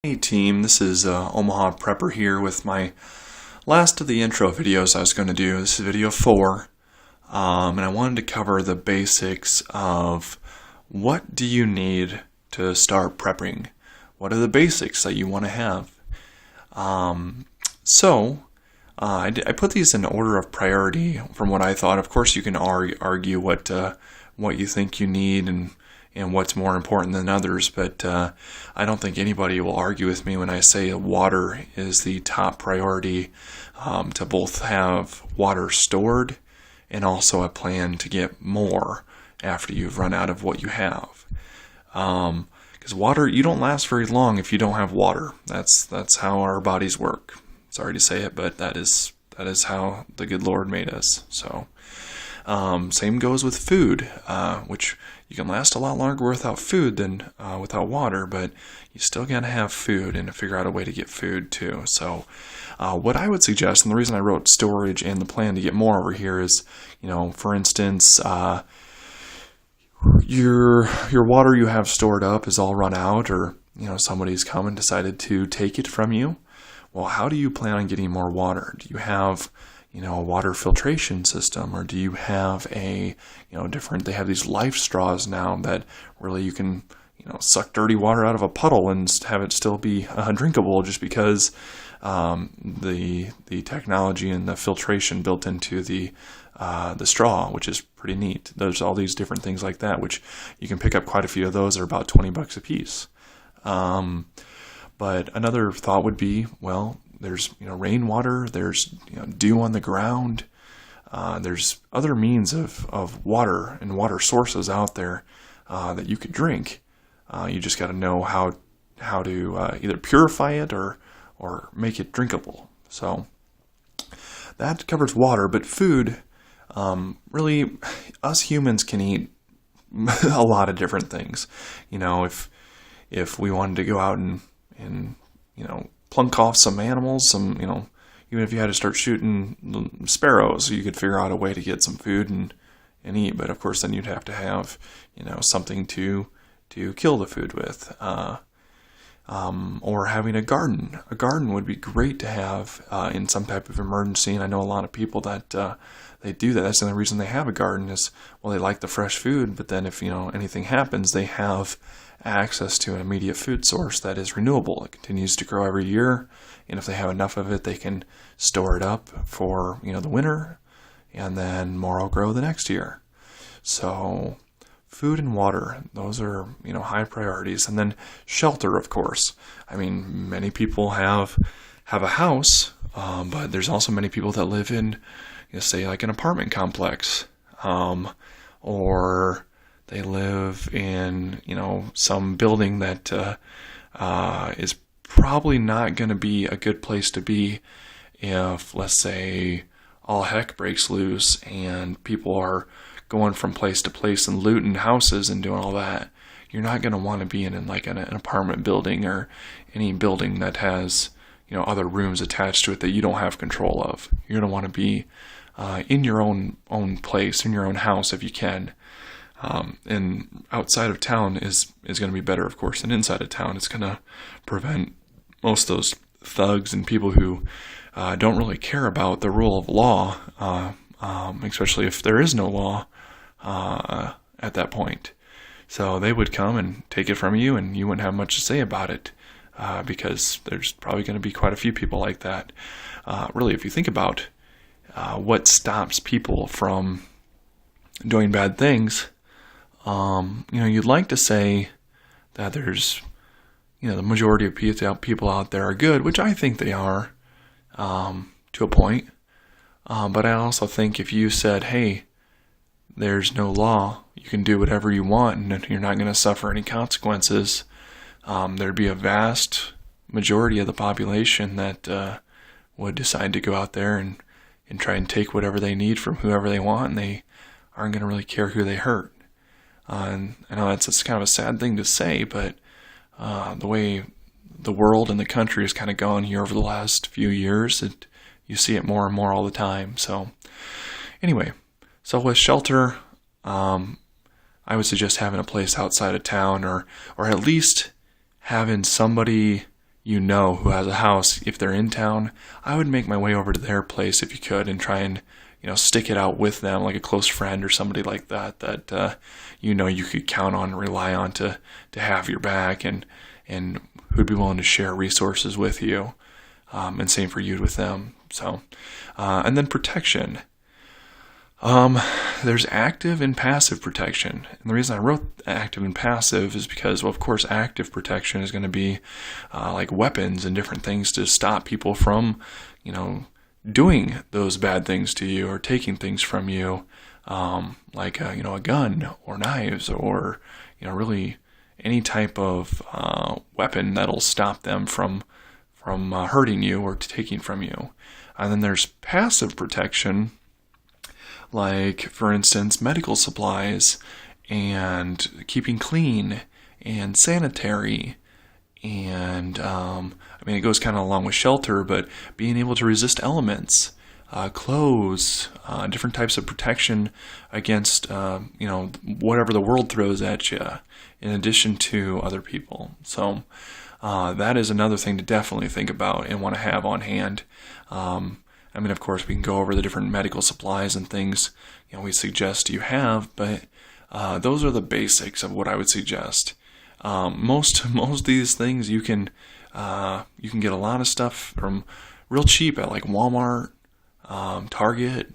Hey team, this is Omaha Prepper here with my last of the intro videos I was going to do. This is video 4, and I wanted to cover the basics of what do you need to start prepping. What are the basics that you want to have? I put these in order of priority from what I thought. Of course, you can argue what you think you need and what's more important than others, but I don't think anybody will argue with me when I say water is the top priority, to both have water stored and also a plan to get more after you've run out of what you have. Because water, you don't last very long if you don't have water. That's how our bodies work. Sorry to say it, but that is how the good Lord made us. So same goes with food, which you can last a lot longer without food than without water, but you still gotta have food and figure out a way to get food too. So what I would suggest, and the reason I wrote storage and the plan to get more over here is, for instance, your water you have stored up is all run out, or somebody's come and decided to take it from you. Well, how do you plan on getting more water? Do you have a water filtration system, or do you have a they have these life straws now that really you can suck dirty water out of a puddle and have it still be drinkable, just because the technology and the filtration built into the straw, which is pretty neat. There's all these different things like that, which you can pick up quite a few of those. Are about $20 a piece. But another thought would be, well, there's rainwater, there's dew on the ground, there's other means of water and water sources out there that you could drink. You just got to know how to either purify it or make it drinkable. So that covers water, but food, really, us humans can eat a lot of different things. If we wanted to go out and plunk off some animals, even if you had to start shooting sparrows, you could figure out a way to get some food and eat. But of course, then you'd have to have, something to kill the food with. Or having a garden. A garden would be great to have in some type of emergency. And I know a lot of people that they do that. That's the only reason they have a garden is, well, they like the fresh food. But then if anything happens, they have access to an immediate food source that is renewable. It continues to grow every year, and if they have enough of it, they can store it up for the winter, and then more will grow the next year. So food and water, those are high priorities. And then shelter, of course. I mean, many people have a house, but there's also many people that live in say like an apartment complex, or they live in, some building that is probably not going to be a good place to be if, let's say, all heck breaks loose and people are going from place to place and looting houses and doing all that. You're not going to want to be in like an apartment building or any building that has, other rooms attached to it that you don't have control of. You're going to want to be in your own place, in your own house if you can. And outside of town is going to be better, of course, than inside of town. It's going to prevent most of those thugs and people who don't really care about the rule of law, especially if there is no law at that point. So they would come and take it from you, and you wouldn't have much to say about it, because there's probably going to be quite a few people like that. Really, if you think about what stops people from doing bad things, you'd like to say that there's, the majority of people out there are good, which I think they are, to a point. But I also think if you said, hey, there's no law, you can do whatever you want and you're not going to suffer any consequences, there'd be a vast majority of the population that would decide to go out there and try and take whatever they need from whoever they want, and they aren't going to really care who they hurt. And I know it's kind of a sad thing to say, but the way the world and the country has kind of gone here over the last few years, you see it more and more all the time. So anyway, so with shelter, I would suggest having a place outside of town, or at least having somebody you know who has a house, if they're in town, I would make my way over to their place if you could and try and stick it out with them, like a close friend or somebody like that you could count on and rely on to have your back and who'd be willing to share resources with you, and same for you with them. So, and then protection. There's active and passive protection. And the reason I wrote active and passive is because, well, of course, active protection is going to be like weapons and different things to stop people from, doing those bad things to you or taking things from you, like a gun or knives or really any type of weapon that'll stop them from hurting you or taking from you. And then there's passive protection, like, for instance, medical supplies and keeping clean and sanitary. And, it goes kind of along with shelter, but being able to resist elements, clothes, different types of protection against, whatever the world throws at you, in addition to other people. So that is another thing to definitely think about and want to have on hand. Of course, we can go over the different medical supplies and things we suggest you have, but those are the basics of what I would suggest. Most of these things you can get a lot of stuff from real cheap at like Walmart, Target,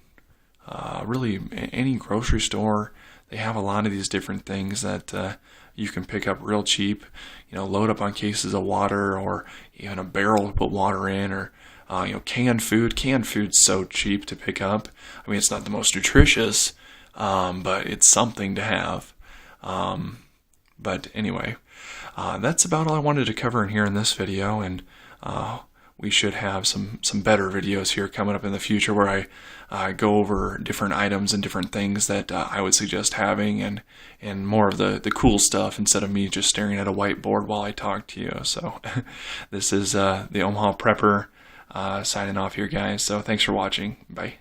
really any grocery store. They have a lot of these different things that you can pick up real cheap. Load up on cases of water or even a barrel to put water in, or canned food. Canned food's so cheap to pick up. It's not the most nutritious, but it's something to have. But anyway, that's about all I wanted to cover in here in this video, and we should have some better videos here coming up in the future where I go over different items and different things that I would suggest having, and more of the cool stuff instead of me just staring at a whiteboard while I talk to you. So this is the Omaha Prepper signing off here, guys. So thanks for watching. Bye.